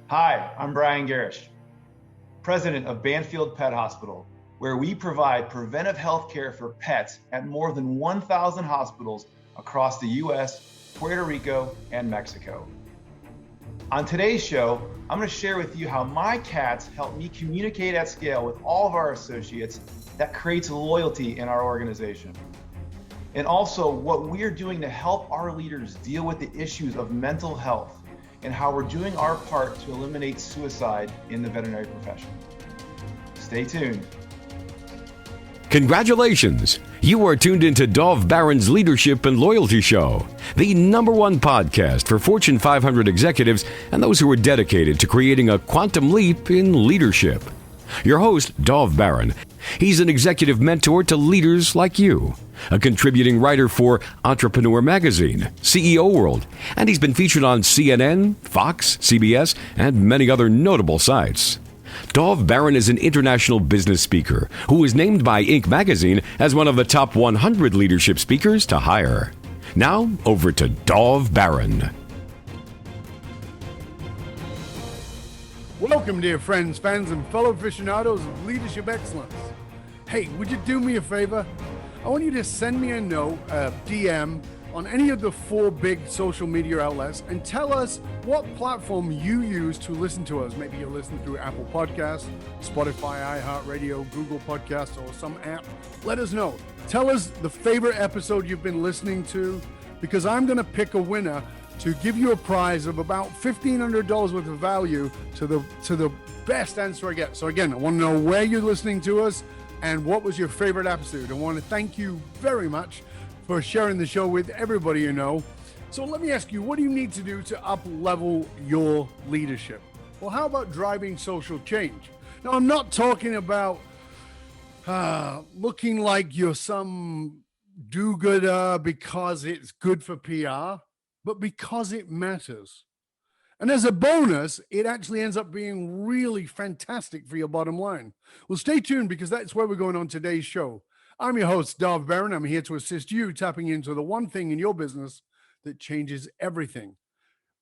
Hi, I'm Brian Garish, president of Banfield Pet Hospital, where we provide preventive health care for pets at more than 1,000 hospitals across the US, Puerto Rico, and Mexico. On today's show, I'm going to share with you how my cats help me communicate at scale with all of our associates that creates loyalty in our organization. And also what we're doing to help our leaders deal with the issues of mental health and how we're doing our part to eliminate suicide in the veterinary profession. Stay tuned. Congratulations! You are tuned into Dov Baron's Leadership and Loyalty Show, the #1 podcast for Fortune 500 executives and those who are dedicated to creating a quantum leap in leadership. Your host, Dov Baron. He's an executive mentor to leaders like you, a contributing writer for Entrepreneur Magazine, CEO World, and he's been featured on CNN, Fox, CBS, and many other notable sites. Dov Baron is an international business speaker who was named by Inc. magazine as one of the top 100 leadership speakers to hire. Now, over to Dov Baron. Welcome, dear friends, fans, and fellow aficionados of leadership excellence. Hey, would you do me a favor? I want you to send me a note, a DM, on any of the 4 big social media outlets and tell us what platform you use to listen to us. Maybe you listen through Apple Podcasts, Spotify, iHeartRadio, Google Podcasts, or some app. Let us know. Tell us the favorite episode you've been listening to, because I'm going to pick a winner to give you a prize of about $1,500 worth of value to the best answer I get. So again, I want to know where you're listening to us and what was your favorite episode. I want to thank you very much for sharing the show with everybody you know. So let me ask you, what do you need to do to up-level your leadership? Well, how about driving social change? Now, I'm not talking about looking like you're some do-gooder because it's good for PR, but because it matters. And as a bonus, it actually ends up being really fantastic for your bottom line. Well, stay tuned, because that's where we're going on today's show. I'm your host, Dov Baron. I'm here to assist you tapping into the one thing in your business that changes everything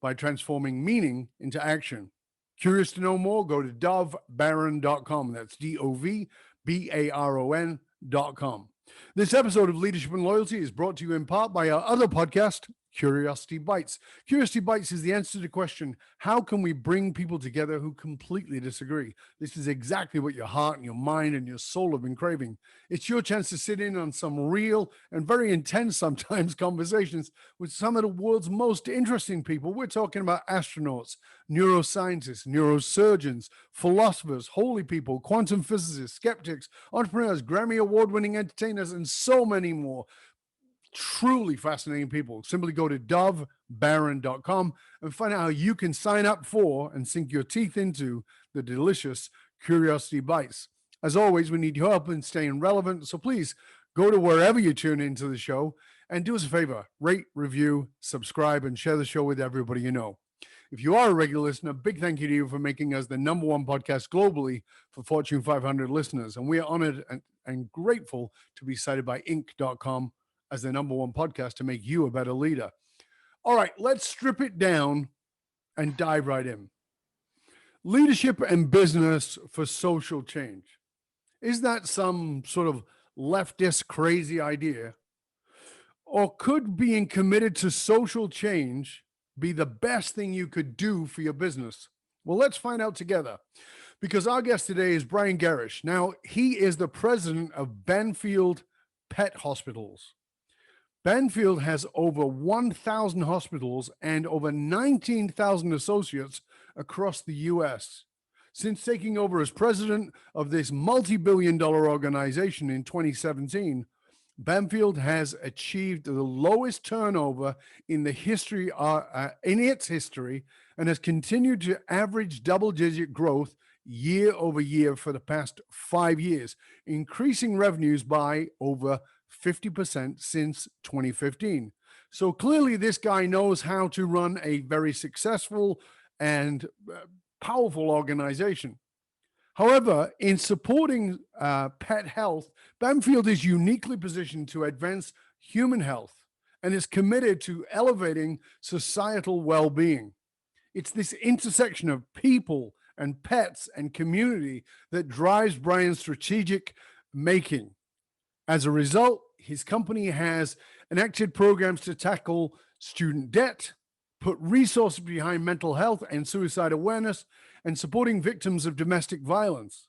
by transforming meaning into action. Curious to know more? Go to dovbaron.com. That's DOVBARON.com. This episode of Leadership and Loyalty is brought to you in part by our other podcast, Curiosity Bites. Curiosity Bites is the answer to the question, how can we bring people together who completely disagree? This is exactly what your heart and your mind and your soul have been craving. It's your chance to sit in on some real and very intense sometimes conversations with some of the world's most interesting people. We're talking about astronauts, neuroscientists, neurosurgeons, philosophers, holy people, quantum physicists, skeptics, entrepreneurs, Grammy Award-winning entertainers, and so many more. Truly fascinating people. Simply go to dovbaron.com and find out how you can sign up for and sink your teeth into the delicious Curiosity Bites. As always, we need your help in staying relevant, so please go to wherever you tune into the show and do us a favor, rate, review, subscribe, and share the show with everybody you know. If you are a regular listener, big thank you to you for making us the #1 podcast globally for Fortune 500 listeners, and we are honored and grateful to be cited by Inc.com as the #1 podcast to make you a better leader. All right, let's strip it down and dive right in. Leadership and business for social change. Is that some sort of leftist crazy idea? Or could being committed to social change be the best thing you could do for your business? Well, let's find out together, because our guest today is Brian Garish. Now, he is the president of Banfield Pet Hospitals. Banfield has over 1,000 hospitals and over 19,000 associates across the U.S. Since taking over as president of this multibillion-dollar organization in 2017, Banfield has achieved the lowest turnover in its history, and has continued to average double-digit growth year over year for the past 5 years, increasing revenues by over 50% since 2015. So clearly this guy knows how to run a very successful and powerful organization. However, in supporting pet health, Banfield is uniquely positioned to advance human health and is committed to elevating societal well-being. It's this intersection of people and pets and community that drives Brian's strategic making. As a result, his company has enacted programs to tackle student debt, put resources behind mental health and suicide awareness, and supporting victims of domestic violence.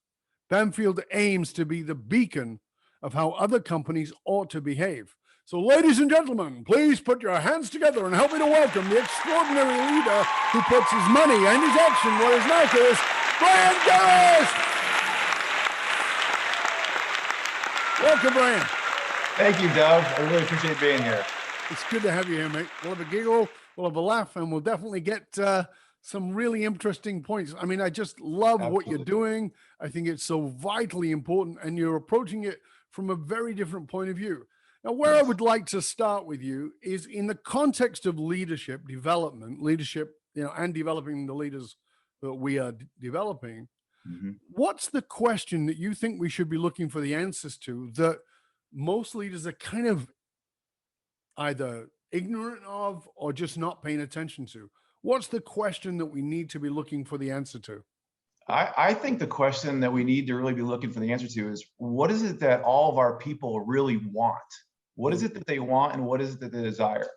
Banfield aims to be the beacon of how other companies ought to behave. So, ladies and gentlemen, please put your hands together and help me to welcome the extraordinary leader who puts his money and his action where his mouth is, Brian Garish! Welcome, Brian. Thank you, Doug. I really appreciate being here. It's good to have you here, mate. We'll have a giggle, we'll have a laugh, and we'll definitely get some really interesting points. I mean, I just love what you're doing. I think it's so vitally important, and you're approaching it from a very different point of view. Now, where I would like to start with you is in the context of leadership development, and developing the leaders that we are developing. Mm-hmm. What's the question that you think we should be looking for the answers to that most leaders are kind of either ignorant of or just not paying attention to? What's the question that we need to be looking for the answer to? I think the question that we need to really be looking for the answer to is, what is it that all of our people really want? What is it that they want, and what is it that they desire?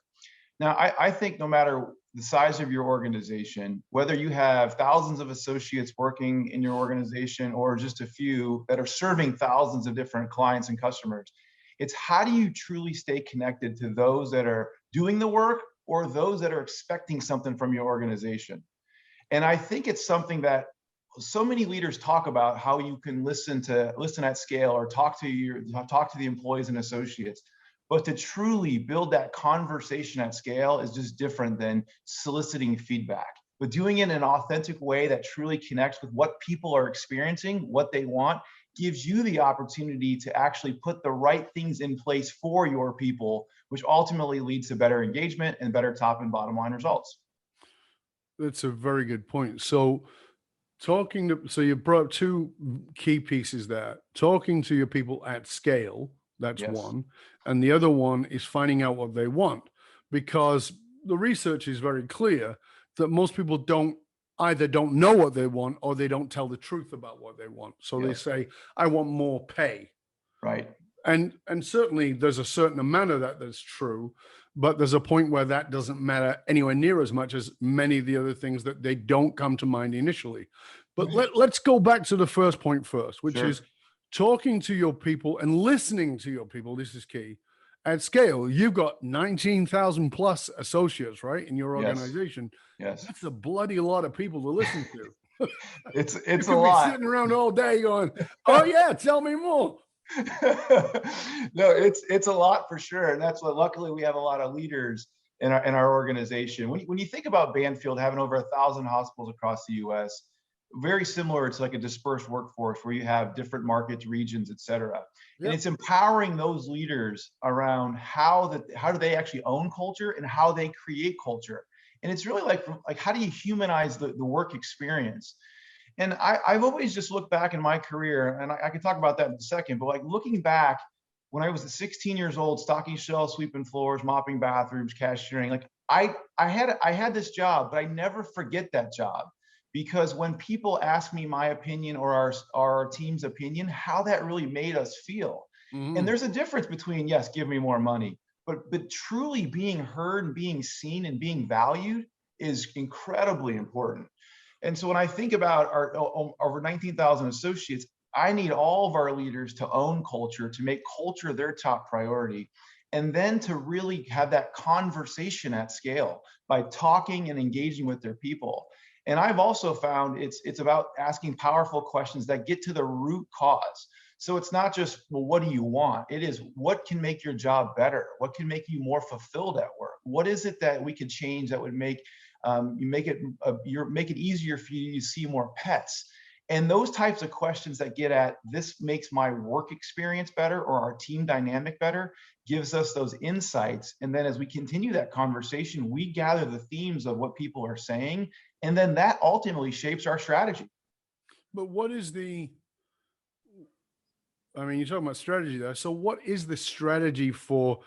Now, I think no matter the size of your organization, whether you have thousands of associates working in your organization or just a few that are serving thousands of different clients and customers, it's how do you truly stay connected to those that are doing the work or those that are expecting something from your organization? And I think it's something that so many leaders talk about, how you can listen at scale or talk to the employees and associates. But to truly build that conversation at scale is just different than soliciting feedback. But doing it in an authentic way that truly connects with what people are experiencing, what they want, gives you the opportunity to actually put the right things in place for your people, which ultimately leads to better engagement and better top and bottom line results. That's a very good point. So you brought up two key pieces there. Talking to your people at scale, that's one. And the other one is finding out what they want, because the research is very clear that most people either don't know what they want or they don't tell the truth about what they want. So they say, I want more pay. Right. And certainly there's a certain amount of that's true, but there's a point where that doesn't matter anywhere near as much as many of the other things that they don't come to mind initially. But let's go back to the first point first, which is talking to your people and listening to your people. This is key. At scale, you've got 19,000 plus associates, right, in your organization. Yes. That's a bloody lot of people to listen to. It's a lot. Sitting around all day going, oh yeah, tell me more. No, it's a lot for sure. And that's what, luckily we have a lot of leaders in our organization. When you think about Banfield having over 1,000 hospitals across the US, very similar to like a dispersed workforce where you have different markets, regions, et cetera. And it's empowering those leaders around how do they actually own culture and how they create culture. And it's really like how do you humanize the work experience? And I've always just looked back in my career, and I can talk about that in a second, but like looking back when I was 16 years old, stocking shelves, sweeping floors, mopping bathrooms, cashiering, like I had this job, but I never forget that job. Because when people ask me my opinion or our team's opinion, how that really made us feel. Mm-hmm. And there's a difference between, yes, give me more money, but truly being heard and being seen and being valued is incredibly important. And so when I think about our over 19,000 associates, I need all of our leaders to own culture, to make culture their top priority, and then to really have that conversation at scale by talking and engaging with their people. And I've also found it's about asking powerful questions that get to the root cause. So it's not just, well, what do you want? It is, what can make your job better? What can make you more fulfilled at work? What is it that we could change that would make make it easier for you to see more pets? And those types of questions that get at, this makes my work experience better or our team dynamic better, gives us those insights. And then as we continue that conversation, we gather the themes of what people are saying. And then that ultimately shapes our strategy. But what is you're talking about strategy there. So what is the strategy for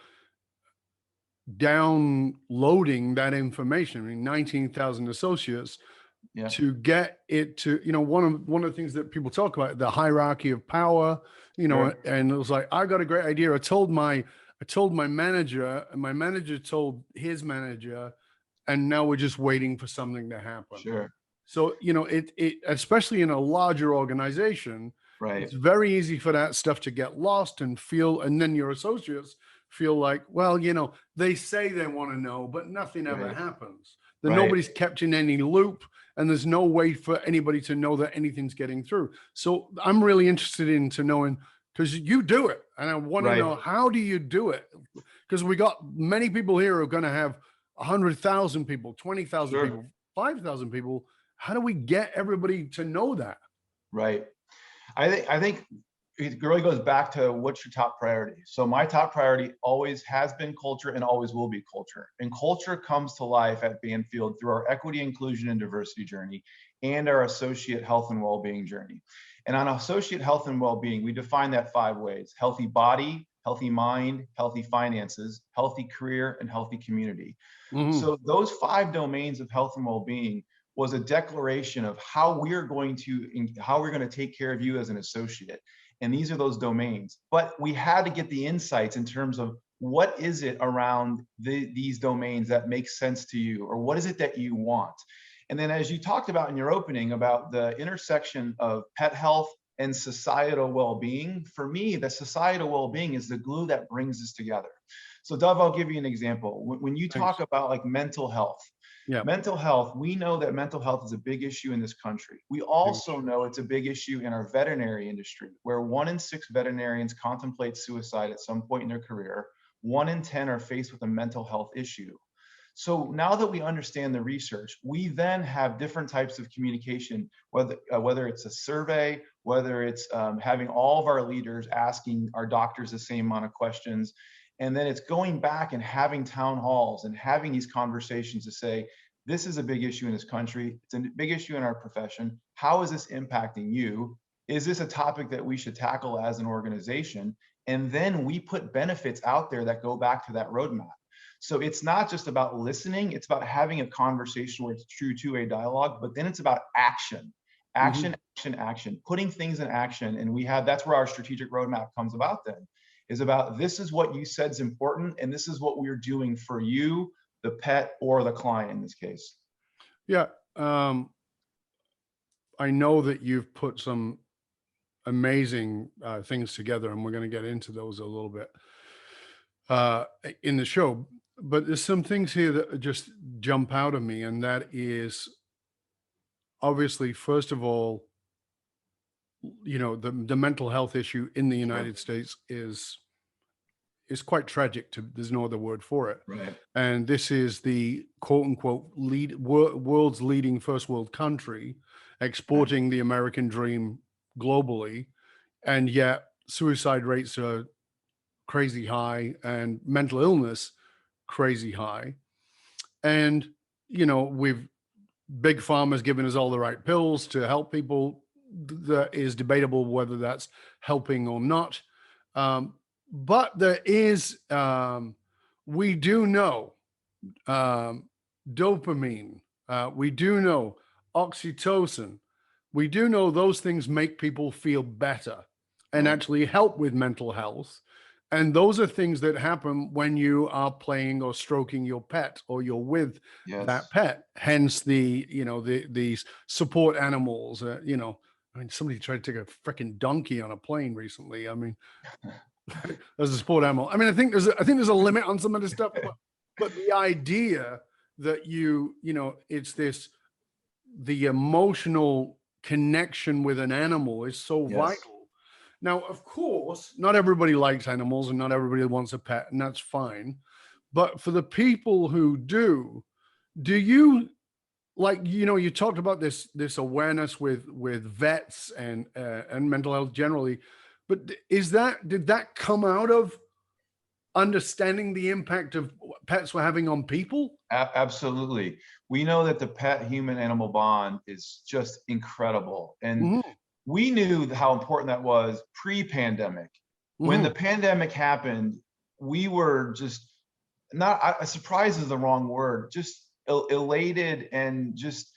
downloading that information. I mean, 19,000 associates to get it to, one of the things that people talk about, the hierarchy of power, and it was like, I got a great idea. I told my manager, and my manager told his manager, and now we're just waiting for something to happen. Sure. So, it especially in a larger organization, right, it's very easy for that stuff to get lost and then your associates feel like, well, they say they want to know, but nothing ever happens. That nobody's kept in any loop, and there's no way for anybody to know that anything's getting through. So I'm really interested into knowing, because you do it, and I want to know, how do you do it? Because we got many people here who are going to have 100,000 people, 20,000 people, 5,000 people. How do we get everybody to know that? Right. I think it really goes back to what's your top priority. So my top priority always has been culture and always will be culture. And culture comes to life at Banfield through our equity, inclusion, and diversity journey and our associate health and well-being journey. And on associate health and well-being, we define that 5 ways: healthy body, healthy mind, healthy finances, healthy career, and healthy community. So those 5 domains of health and well-being was a declaration of how we're going to take care of you as an associate. And these are those domains. But we had to get the insights in terms of what is it around these domains that makes sense to you, or what is it that you want? And then, as you talked about in your opening about the intersection of pet health and societal well-being, for me, the societal well-being is the glue that brings us together. So Dov, I'll give you an example. When you talk about like mental health, mental health, we know that mental health is a big issue in this country. We also know it's a big issue in our veterinary industry, where 1 in 6 veterinarians contemplate suicide at some point in their career. 1 in 10 are faced with a mental health issue. So now that we understand the research, we then have different types of communication, whether it's a survey, whether it's having all of our leaders asking our doctors the same amount of questions. And then it's going back and having town halls and having these conversations to say, this is a big issue in this country. It's a big issue in our profession. How is this impacting you? Is this a topic that we should tackle as an organization? And then we put benefits out there that go back to that roadmap. So it's not just about listening, it's about having a conversation where it's true two-way dialogue, but then it's about action, action, putting things in action. And that's where our strategic roadmap comes about then, is about, this is what you said is important, and this is what we're doing for you, the pet or the client in this case. Yeah. I know that you've put some amazing things together, and we're going to get into those a little bit in the show. But there's some things here that just jump out of me, and that is, obviously, first of all, the mental health issue in the United States is quite tragic. There's no other word for it. Right. And this is the quote unquote world's leading first world country, exporting the American dream globally, and yet suicide rates are crazy high and mental illness crazy high. And we've big pharma's given us all the right pills to help people. That is debatable whether that's helping or not. But there is, we do know dopamine, we do know oxytocin, we do know those things make people feel better and actually help with mental health. And those are things that happen when you are playing or stroking your pet, or you're with that pet. Hence these support animals, I mean, somebody tried to take a freaking donkey on a plane recently. I mean, as a sport animal. I mean, I think there's a limit on some of this stuff, but the idea that it's the emotional connection with an animal is so vital. Now, of course, not everybody likes animals and not everybody wants a pet, and that's fine. But for the people who do you, like, you talked about this awareness with vets and mental health generally, but did that come out of understanding the impact of pets were having on people? Absolutely. We know that the pet human animal bond is just incredible. And we knew how important that was pre-pandemic. When the pandemic happened, we were just surprised is the wrong word, just elated and just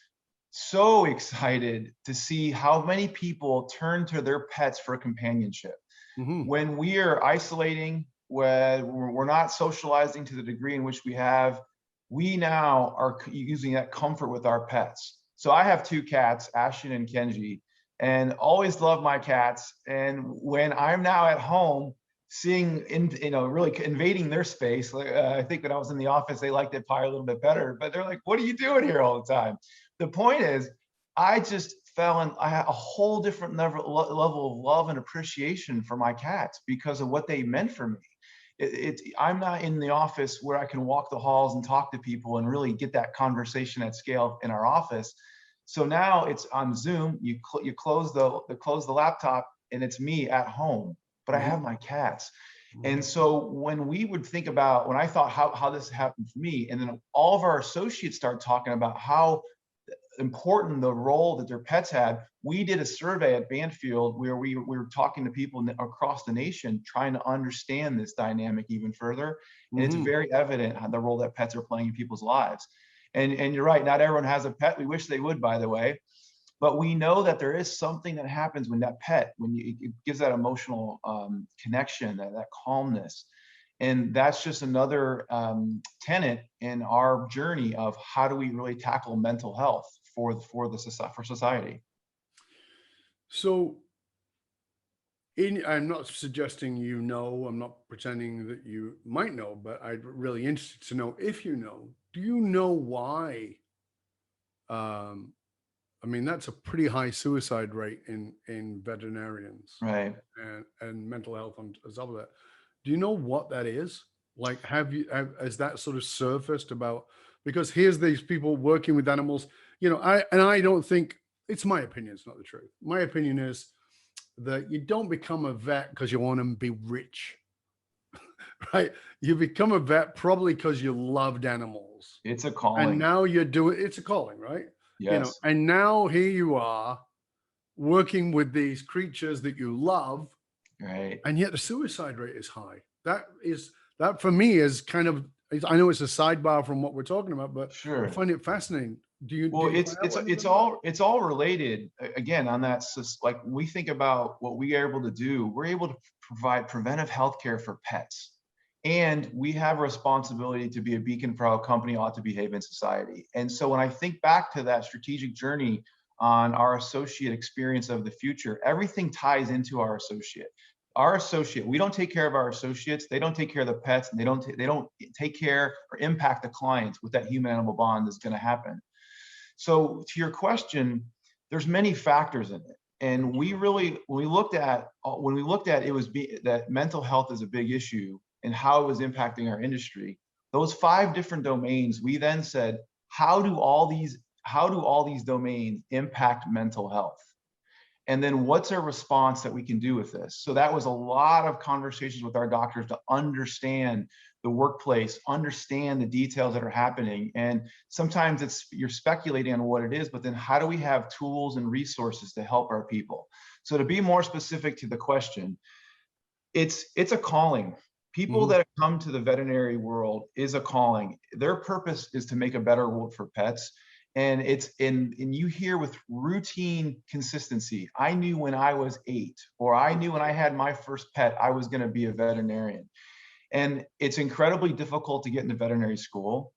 so excited to see how many people turn to their pets for companionship. Mm-hmm. When we are isolating, when we're not socializing to the degree in which we have, we now are using that comfort with our pets. So I have two cats, Ashton and Kenji, and always love my cats. And when I'm now at home, seeing really invading their space, like I think when I was in the office, they liked it probably a little bit better, but they're like, what are you doing here all the time? The point is, I just I had a whole different level of love and appreciation for my cats because of what they meant for me. I'm not in the office where I can walk the halls and talk to people and really get that conversation at scale in our office. So now it's on Zoom. You close the laptop and it's me at home, but I have my cats. And so when I thought how this happened for me, and then all of our associates start talking about how important the role that their pets had, we did a survey at Banfield where we were talking to people across the nation, trying to understand this dynamic even further. And it's very evident how the role that pets are playing in people's lives. And you're right, not everyone has a pet. We wish they would, by the way. But we know that there is something that happens when that pet, it gives that emotional connection, that calmness. And that's just another tenet in our journey of how do we really tackle mental health for society. So I'm not suggesting I'm not pretending that you might know, but I'm really interested to know if you know. Do you know why? I mean, that's a pretty high suicide rate in veterinarians, right? And mental health on top of that. Do you know what that is? Like, has that sort of surfaced about? Because here's these people working with animals. I don't think, it's my opinion, it's not the truth. My opinion is that you don't become a vet because you want to be rich, right? You become a vet probably because you loved animals. It's a calling. And now it's a calling, right? Yes. And now here you are working with these creatures that you love, right? And yet the suicide rate is high. That for me is kind of, I know it's a sidebar from what we're talking about, but sure. I find it fascinating. It's all related again on that. Like we think about what we are able to do, we're able to provide preventive healthcare for pets. And we have a responsibility to be a beacon for how a company ought to behave in society. And so when I think back to that strategic journey on our associate experience of the future, everything ties into our associate. Our associate, we don't take care of our associates, they don't take care of the pets, and they don't take care or impact the clients with that human animal bond that's going to happen. So to your question, there's many factors in it. And we really, when we looked at it, that mental health is a big issue and how it was impacting our industry. Those 5 different domains, we then said, how do all these domains impact mental health? And then what's our response that we can do with this? So that was a lot of conversations with our doctors to understand the workplace, understand the details that are happening. And sometimes you're speculating on what it is, but then how do we have tools and resources to help our people? So to be more specific to the question, it's a calling. People that come to the veterinary world is a calling. Their purpose is to make a better world for pets. And you hear with routine consistency, I knew when I was 8, or I knew when I had my first pet, I was going to be a veterinarian. And it's incredibly difficult to get into veterinary school.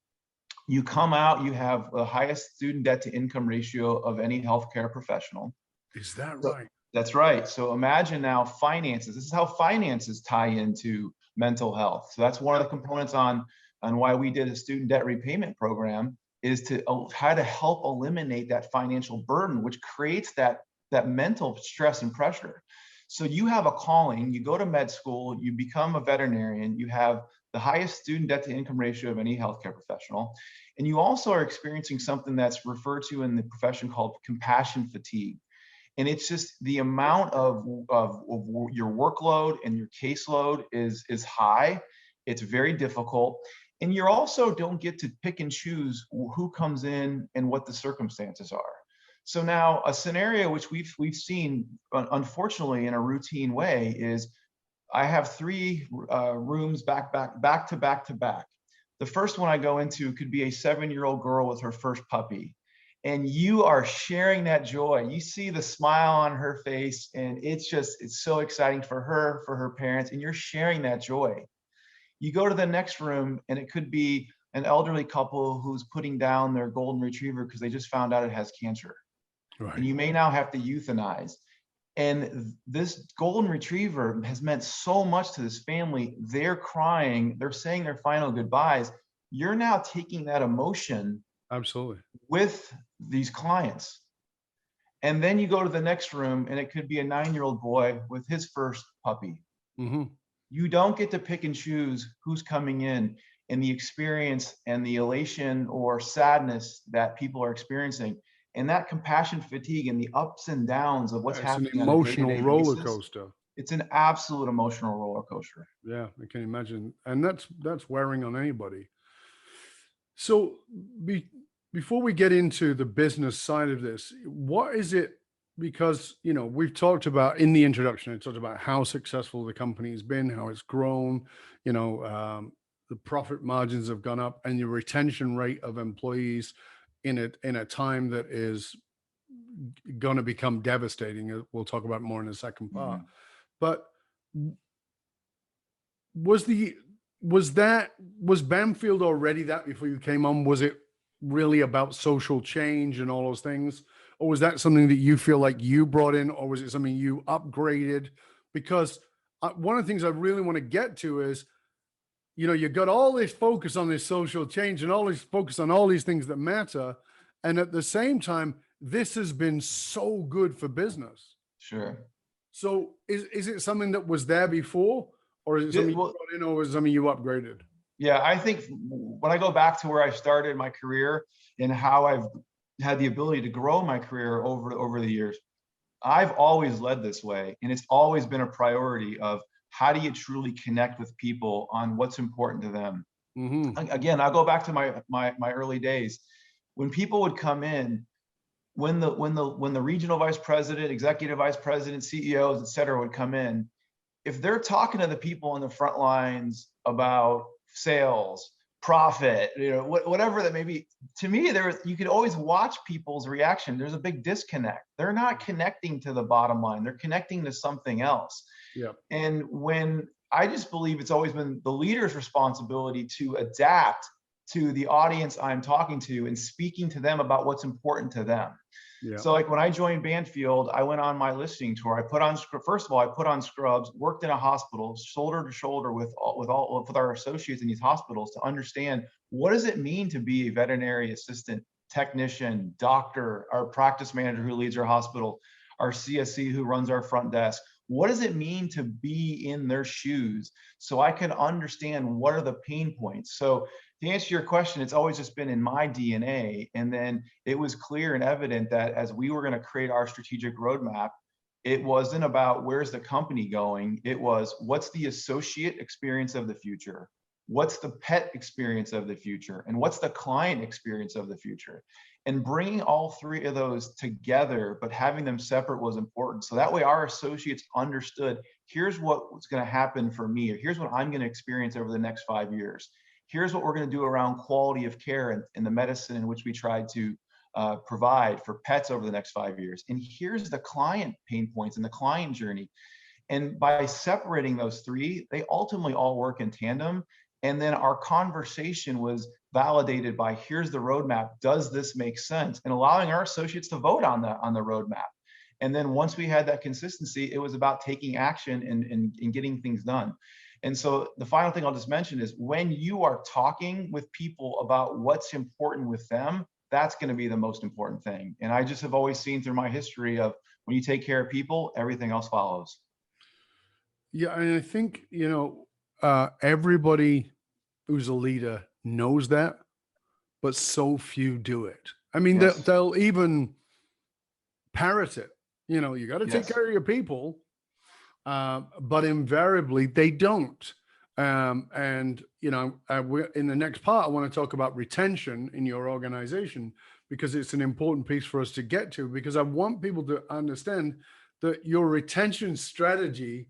You come out, you have the highest student debt to income ratio of any healthcare professional. Is that right? That's right. So imagine now finances. This is how finances tie into mental health. So that's one of the components on why we did a student debt repayment program, is to try to help eliminate that financial burden, which creates that mental stress and pressure. So you have a calling, you go to med school, you become a veterinarian, you have the highest student debt to income ratio of any healthcare professional. And you also are experiencing something that's referred to in the profession called compassion fatigue. And it's just the amount of your workload and your caseload is high. It's very difficult. And you also don't get to pick and choose who comes in and what the circumstances are. So now a scenario which we've seen, unfortunately, in a routine way is I have 3 rooms back to back. The first one I go into could be a 7-year-old girl with her first puppy. And you are sharing that joy. You see the smile on her face, and it's so exciting for her parents, and you're sharing that joy. You go to the next room, and it could be an elderly couple who's putting down their golden retriever because they just found out it has cancer. Right. And you may now have to euthanize. And this golden retriever has meant so much to this family. They're crying, they're saying their final goodbyes. You're now taking that emotion Absolutely with these clients. And then you go to the next room, and it could be a 9-year-old boy with his first puppy. Mm-hmm. You don't get to pick and choose who's coming in, and the experience and the elation or sadness that people are experiencing, and that compassion fatigue and the ups and downs of what's happening. It's an emotional roller coaster. It's an absolute emotional roller coaster. Yeah, I can imagine. And that's wearing on anybody. So before we get into the business side of this, what is it? Because, we've talked about in the introduction, I talked about how successful the company's been, how it's grown, the profit margins have gone up, and your retention rate of employees in a time that is going to become devastating. We'll talk about more in the second part. Mm-hmm. But was Banfield already that before you came on? Was it really about social change and all those things? Or was that something that you feel like you brought in, or was it something you upgraded? Because one of the things I really want to get to is, you got all this focus on this social change and all this focus on all these things that matter. And at the same time, this has been so good for business. Sure. So is it something that was there before, or is it something you brought in, or was it something you upgraded? Yeah, I think when I go back to where I started my career and how I've had the ability to grow my career over the years, I've always led this way. And it's always been a priority of how do you truly connect with people on what's important to them? Mm-hmm. Again, I'll go back to my early days. When people would come in, when the regional vice president, executive vice president, CEOs, et cetera, would come in, if they're talking to the people on the front lines about sales, profit, whatever that may be, to me, you could always watch people's reaction. There's a big disconnect. They're not connecting to the bottom line. They're connecting to something else. Yeah. And when I just believe it's always been the leader's responsibility to adapt to the audience I'm talking to and speaking to them about what's important to them. Yeah. So like when I joined Banfield, I went on my listening tour. I put on scrubs, worked in a hospital, shoulder to shoulder with our associates in these hospitals to understand what does it mean to be a veterinary assistant, technician, doctor, our practice manager who leads our hospital, our CSC who runs our front desk. What does it mean to be in their shoes so I can understand what are the pain points? So to answer your question, it's always just been in my DNA. And then it was clear and evident that as we were going to create our strategic roadmap, it wasn't about where's the company going. It was what's the associate experience of the future? What's the pet experience of the future? And what's the client experience of the future? And bringing all three of those together, but having them separate was important. So that way our associates understood, here's what's going to happen for me, or here's what I'm going to experience over the next 5 years. Here's what we're going to do around quality of care and the medicine in which we try to provide for pets over the next 5 years. And here's the client pain points and the client journey. And by separating those three, they ultimately all work in tandem. And then our conversation was validated by here's the roadmap. Does this make sense? And allowing our associates to vote on the roadmap. And then once we had that consistency, it was about taking action and getting things done. And so the final thing I'll just mention is when you are talking with people about what's important with them, that's going to be the most important thing. And I just have always seen through my history of when you take care of people, everything else follows. Yeah, and I think, everybody who's a leader knows that, but so few do it. I mean, yes. they'll even parrot it. You got to take care of your people. But invariably they don't. In the next part, I want to talk about retention in your organization, because it's an important piece for us to get to, because I want people to understand that your retention strategy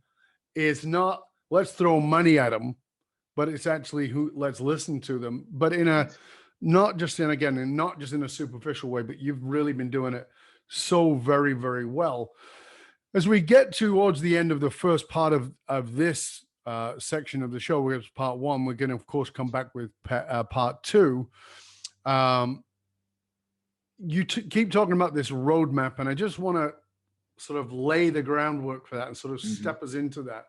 is not, let's throw money at them but it's actually who, let's listen to them, but in a, not just in a superficial way, but you've really been doing it so very, very well. As we get towards the end of the first part of this section of the show, which is part one, we're going to, of course, come back with part two. You keep talking about this roadmap, and I just want to sort of lay the groundwork for that and sort of step us into that,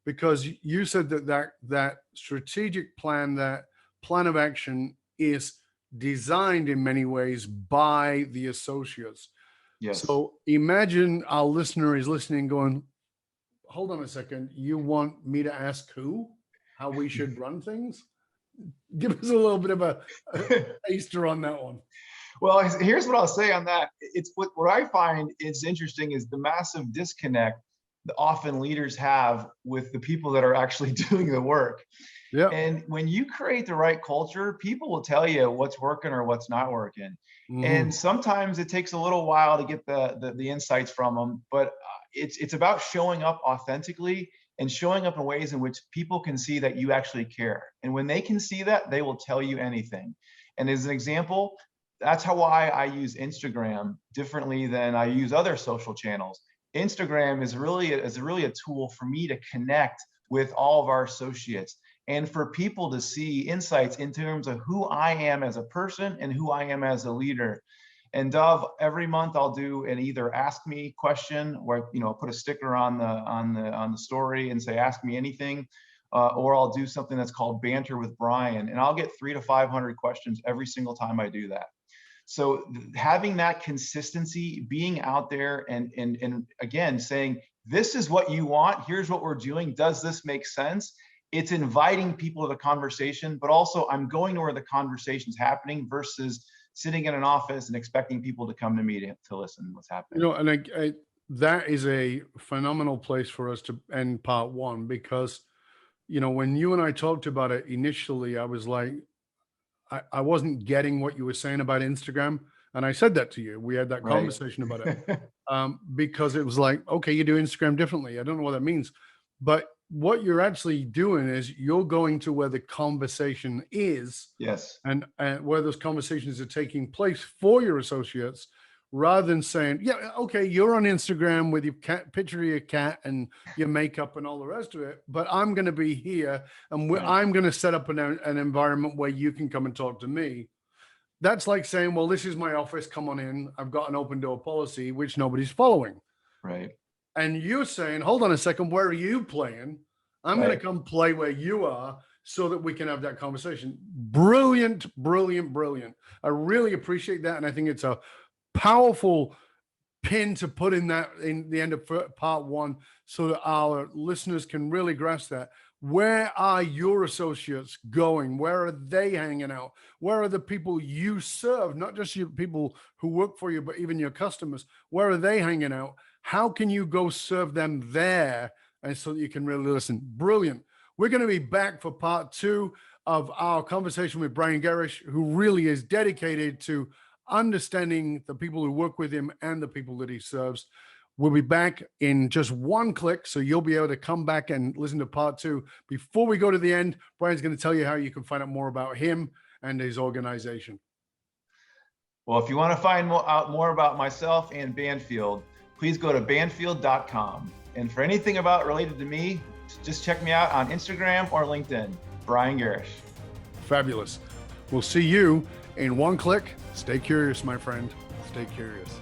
because you said that strategic plan, that plan of action, is designed in many ways by the associates. Yes. So imagine our listener is listening going, hold on a second, you want me to ask who, how we should run things? Give us a little bit of a taster on that one. Well, here's what I'll say on that. It's what I find is interesting is the massive disconnect that often leaders have with the people that are actually doing the work. Yeah. And when you create the right culture, people will tell you what's working or what's not working. And sometimes it takes a little while to get the insights from them, but it's about showing up authentically and showing up in ways in which people can see that you actually care. And when they can see that, they will tell you anything. And as an example, that's why I use Instagram differently than I use other social channels. Instagram is really a tool for me to connect with all of our associates and for people to see insights in terms of who I am as a person and who I am as a leader. And Dove, every month I'll do an either ask me question where, I'll put a sticker on the story and say, ask me anything. Or I'll do something that's called Banter with Brian, and I'll get 300 to 500 questions every single time I do that. So having that consistency, being out there and again, saying, this is what you want, here's what we're doing, does this make sense? It's inviting people to the conversation, but also I'm going to where the conversation's happening versus sitting in an office and expecting people to come to me to listen to what's happening. And that is a phenomenal place for us to end part one, because, when you and I talked about it initially, I was like, I wasn't getting what you were saying about Instagram. And I said that to you. We had that conversation about it because it was like, okay, you do Instagram differently. I don't know what that means. But what you're actually doing is you're going to where the conversation is. Yes. And where those conversations are taking place for your associates, rather than saying, yeah, okay, you're on Instagram with your picture of your cat and your makeup and all the rest of it, but I'm going to be here and I'm going to set up an environment where you can come and talk to me. That's like saying, well, this is my office, come on in. I've got an open door policy, which nobody's following. Right. And you're saying, hold on a second, where are you playing? I'm going to come play where you are so that we can have that conversation. Brilliant, brilliant, brilliant. I really appreciate that. And I think it's a powerful pin to put in the end of part one so that our listeners can really grasp that. Where are your associates going? Where are they hanging out? Where are the people you serve? Not just your people who work for you, but even your customers. Where are they hanging out? How can you go serve them there? And so that you can really listen. Brilliant. We're going to be back for part two of our conversation with Brian Garish, who really is dedicated to understanding the people who work with him and the people that he serves. We'll be back in just one click, so you'll be able to come back and listen to part two. Before we go to the end, Brian's going to tell you how you can find out more about him and his organization. Well, if you want to find out more about myself and Banfield, please go to banfield.com. And for anything related to me, just check me out on Instagram or LinkedIn, Brian Garish. Fabulous. We'll see you in one click. Stay curious, my friend. Stay curious.